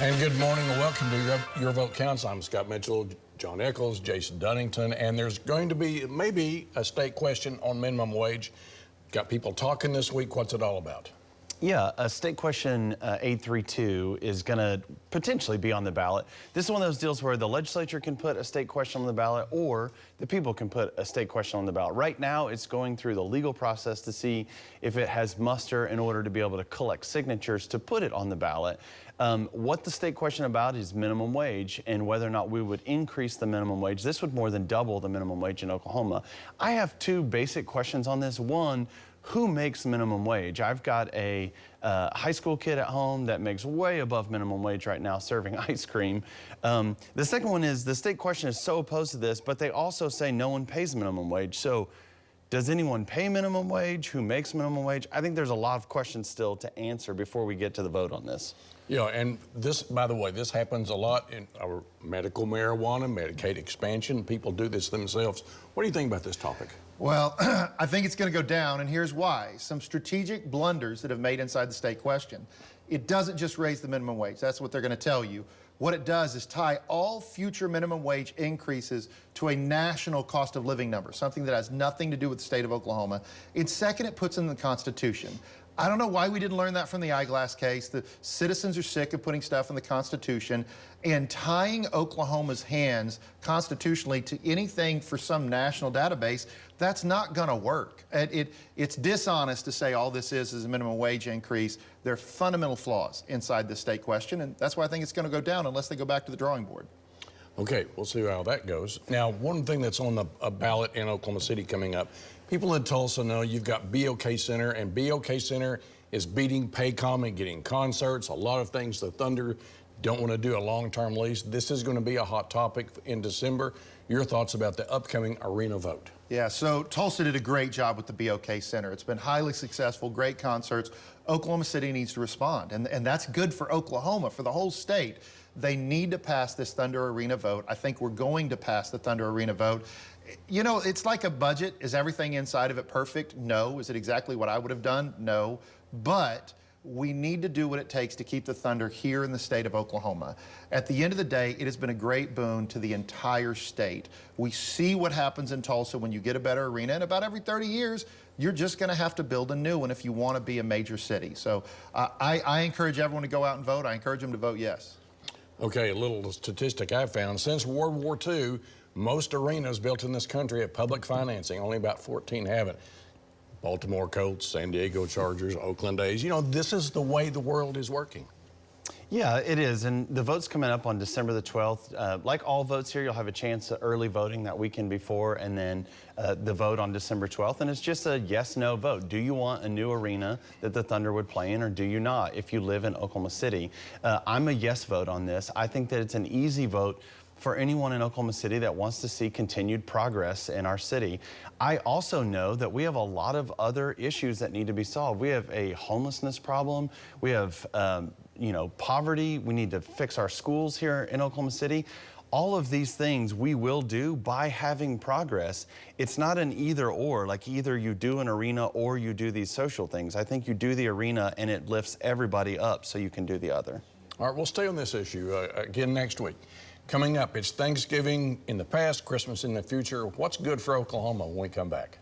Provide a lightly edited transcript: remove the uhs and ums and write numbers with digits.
And good morning and welcome to Your Vote Counts. I'm Scott Mitchell, Jon Echols, Jason Dunnington, and there's going to be maybe a state question on minimum wage. Got people talking this week. What's it all about? Yeah, a state question 832 is going to potentially be on the ballot. This is one of those deals where the legislature can put a state question on the ballot or the people can put a state question on the ballot. Right now, it's going through the legal process to see if it has muster in order to be able to collect signatures to put it on the ballot. What the state question about is minimum wage and whether or not we would increase the minimum wage. This would more than double the minimum wage in Oklahoma. I have two basic questions on this. One, who makes minimum wage? I've got a high school kid at home that makes way above minimum wage right now serving ice cream. The second one is the state question is so opposed to this, but they also say no one pays minimum wage. So does anyone pay minimum wage? Who makes minimum wage? I think there's a lot of questions still to answer before we get to the vote on this. Yeah, and this, by the way, this happens a lot in our medical marijuana, Medicaid expansion. People do this themselves. What do you think about this topic? Well, I think it's going to go down, and here's why. Some strategic blunders that have made inside the state question. It doesn't just raise the minimum wage. That's what they're going to tell you. What it does is tie all future minimum wage increases to a national cost of living number, something that has nothing to do with the state of Oklahoma. And second, it puts in the Constitution. I don't know why we didn't learn that from the eyeglass case. The citizens are sick of putting stuff in the Constitution and tying Oklahoma's hands constitutionally to anything for some national database. That's not going to work. It's dishonest to say all this is a minimum wage increase. There are fundamental flaws inside the state question, and that's why I think it's going to go down unless they go back to the drawing board. Okay, we'll see how that goes. Now, one thing that's on the ballot in Oklahoma City coming up, people in Tulsa know you've got BOK Center, and BOK Center is beating Paycom and getting concerts, a lot of things. The Thunder don't want to do a long-term lease. This is going to be a hot topic in December. Your thoughts about the upcoming arena vote? Yeah, so Tulsa did a great job with the BOK Center. It's been highly successful, great concerts. Oklahoma City needs to respond, and that's good for Oklahoma, for the whole state. They need to pass this Thunder Arena vote. I think we're going to pass the Thunder Arena vote. You know, it's like a budget. Is everything inside of it perfect? No. Is it exactly what I would have done? No. But we need to do what it takes to keep the Thunder here in the state of Oklahoma. At the end of the day, it has been a great boon to the entire state. We see what happens in Tulsa when you get a better arena, and about every 30 years, you're just going to have to build a new one if you want to be a major city. So I encourage everyone to go out and vote. I encourage them to vote yes. Okay, a little statistic I found. Since World War II, most arenas built in this country have public financing. Only about 14 haven't. Baltimore Colts, San Diego Chargers, Oakland A's. You know, this is the way the world is working. Yeah, it is, and the vote's coming up on December the 12th. Like all votes here, you'll have a chance at early voting that weekend before, and then the vote on December 12th, and it's just a yes-no vote. Do you want a new arena that the Thunder would play in, or do you not, if you live in Oklahoma City? I'm a yes vote on this. I think that it's an easy vote for anyone in Oklahoma City that wants to see continued progress in our city. I also know that we have a lot of other issues that need to be solved. We have a homelessness problem. We have, you know, poverty. We need to fix our schools here in Oklahoma City. All of these things we will do by having progress. It's not an either or, like either you do an arena or you do these social things. I think you do the arena and it lifts everybody up so you can do the other. All right, we'll stay on this issue again next week. Coming up, it's Thanksgiving in the past, Christmas in the future. What's good for Oklahoma when we come back?